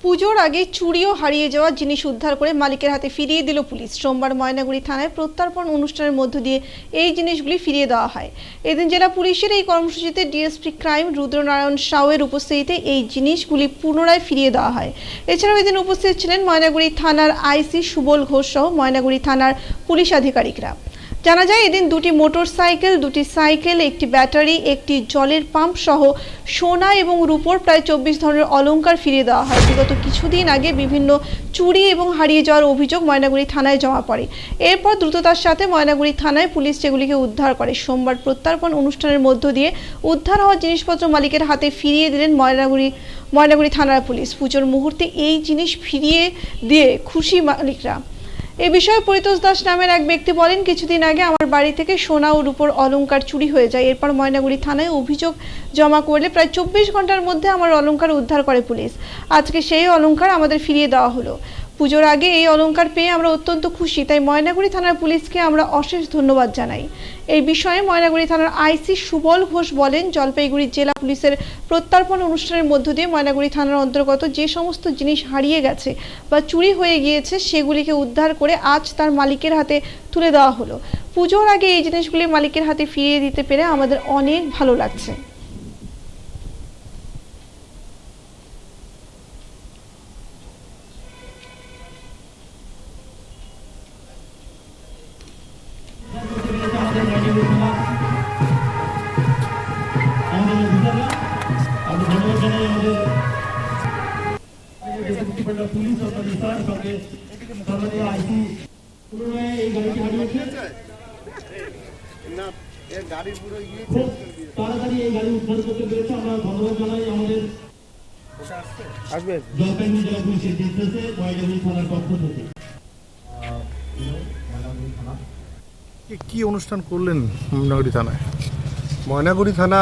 পুজোর আগে চুরি ও হারিয়ে যাওয়া জিনিস উদ্ধার করে মালিকের হাতে ফিরিয়ে দিল পুলিশ। সোমবার ময়নাগুড়ি থানায় প্রত্যর্পণ অনুষ্ঠানের মধ্য দিয়ে এই জিনিসগুলি ফিরিয়ে দেওয়া হয়। এদিন জেলা পুলিশের এই কর্মসূচিতে ডিএসপি ক্রাইম রুদ্রনারায়ণ সাউয়ের উপস্থিতিতে এই জিনিসগুলি পুনরায় ফিরিয়ে দেওয়া হয়। এছাড়াও এদিন উপস্থিত ছিলেন ময়নাগুড়ি থানার আইসি সুবল ঘোষ সহ ময়নাগুড়ি থানার পুলিশ আধিকারিকরা। জানা যায় এদিন দুটি মোটরসাইকেল, দুটি সাইকেল, একটি ব্যাটারি, একটি জলের পাম্প সহ সোনা এবং রূপোর প্রায় 24 ধরনের অলংকার ফিরিয়ে দেওয়া হয়। বিগত কিছুদিন আগে বিভিন্ন চুরি এবং হারিয়ে যাওয়ার অভিযোগ ময়নাগুড়ি থানায় জমা পড়ে। এরপর দ্রুততার সাথে ময়নাগুড়ি থানায় পুলিশ সেগুলিকে উদ্ধার করে। সোমবার প্রত্যর্পণ অনুষ্ঠানের মধ্য দিয়ে উদ্ধার হওয়া জিনিসপত্র মালিকের হাতে ফিরিয়ে দিলেন ময়নাগুড়ি থানার পুলিশ। পুজোর মুহূর্তে এই জিনিস ফিরিয়ে দিয়ে খুশি মালিকরা। এ বিষয়ে পরিতোষ দাস নামের এক ব্যক্তি বলেন, কিছুদিন আগে আমার বাড়ি থেকে সোনা ও রূপোর অলংকার চুরি হয়ে যায়। এরপর ময়নাগুড়ি থানায় অভিযোগ জমা করলে প্রায় 24 ঘন্টার মধ্যে আমার অলংকার উদ্ধার করে পুলিশ। আজকে সেই অলংকার আমাদের ফিরিয়ে দেওয়া হলো। পুজোর আগে এই অলংকার পেয়ে আমরা অত্যন্ত খুশি, তাই ময়নাগুড়ি থানার পুলিশকে আমরা অশেষ ধন্যবাদ জানাই। এই বিষয়ে ময়নাগুড়ি থানার আইসি সুবল ঘোষ বলেন, জলপাইগুড়ি জেলা পুলিশের প্রত্যর্পণ অনুষ্ঠানের মধ্য দিয়ে ময়নাগুড়ি থানার অন্তর্গত যে সমস্ত জিনিস হারিয়ে গেছে বা চুরি হয়ে গিয়েছে সেগুলিকে উদ্ধার করে আজ তার মালিকের হাতে তুলে দেওয়া হলো। পুজোর আগে এই জিনিসগুলি মালিকের হাতে ফিরিয়ে দিতে পেরে আমাদের অনেক ভালো লাগছে। কি অনুষ্ঠান করলেন ময়নাগুড়ি থানায়? ময়নাগুড়ি থানা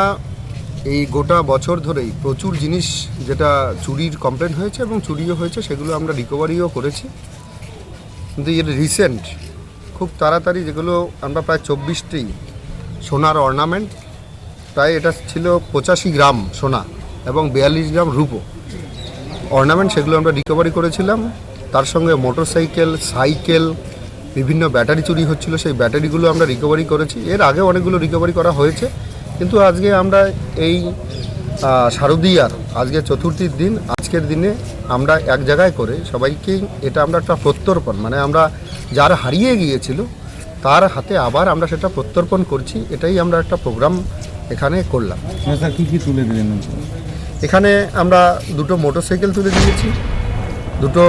এই গোটা বছর ধরেই প্রচুর জিনিস যেটা চুরির কমপ্লেন হয়েছে এবং চুরিও হয়েছে সেগুলো আমরা রিকভারিও করেছি। কিন্তু এর রিসেন্ট খুব তাড়াতাড়ি যেগুলো আমরা প্রায় 24টি সোনার অর্নামেন্ট, প্রায় এটা ছিল 85 গ্রাম সোনা এবং 42 গ্রাম রূপো অর্নামেন্ট, সেগুলো আমরা রিকভারি করেছিলাম। তার সঙ্গে মোটরসাইকেল, সাইকেল, বিভিন্ন ব্যাটারি চুরি হচ্ছিল, সেই ব্যাটারিগুলো আমরা রিকভারি করেছি। এর আগে অনেকগুলো রিকভারি করা হয়েছে, কিন্তু আজকে আমরা এই শারদীয়ার আজকে চতুর্থীর দিন, আজকের দিনে আমরা এক জায়গায় করে সবাইকে এটা আমরা একটা প্রত্যর্পণ, মানে আমরা যার হারিয়ে গিয়েছিল তার হাতে আবার আমরা সেটা প্রত্যর্পণ করছি, এটাই আমরা একটা প্রোগ্রাম এখানে করলাম। স্যার কী কী তুলে দিলেন? এখানে আমরা দুটো মোটরসাইকেল তুলে দিয়েছি, দুটো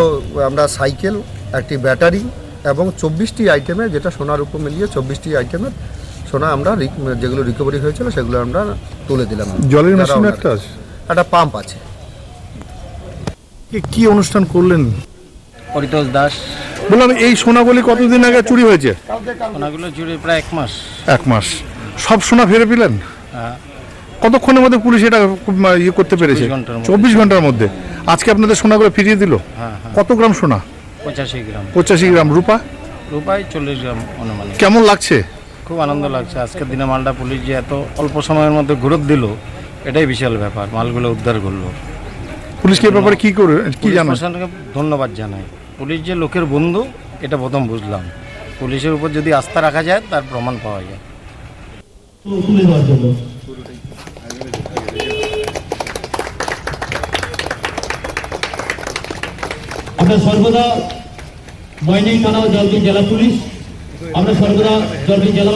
আমরা সাইকেল, একটি ব্যাটারি এবং 24টি আইটেমে, যেটা সোনার উপর মিলিয়ে 24টি আইটেমের সোনা আমরা যেগুলো রিকভারি হয়েছিল সেগুলো আমরা তুলে দিলাম। জলের মেশিন একটা পাম্প আছে। কি অনুষ্ঠান করলেন? পরিতোষ দাস। বললাম, এই সোনাগুলি কতদিন আগে চুরি হয়েছে? সোনাগুলো চুরি প্রায় 1 মাস। 1 মাস। সব সোনা ফিরে পেলেন? হ্যাঁ। কতক্ষণের মধ্যে পুলিশ এটা ইয়ে করতে পেরেছে? 24 ঘন্টার মধ্যে। আজকে আপনাদের সোনাগুলো ফিরিয়ে দিল? হ্যাঁ। কত গ্রাম সোনা? 85 গ্রাম। 85 গ্রাম। রূপা? রূপায় 40 গ্রাম অনুমানিক। কেমন লাগছে? খুব আনন্দ লাগছে। আজকের দিনে মালটা পুলিশ যে এত অল্প সময়ের মধ্যে ঘুরত দিল, এটাই বিশাল ব্যাপার। মালগুলো উদ্ধার করলো। পুলিশকে এই ব্যাপারে কি করে কি জানো? ধন্যবাদ জানাই। পুলিশ যে লোকের বন্ধু এটা প্রথম বুঝলাম। পুলিশের উপর যদি আস্থা রাখা যায় তার প্রমাণ পাওয়া যায়। আমরা সর্বদা ময়নাগুড়ি থানা ও জলপাইগুড়ি জেলা পুলিশ, আমরা সর্বদা জলপাইগুড়ি জেলা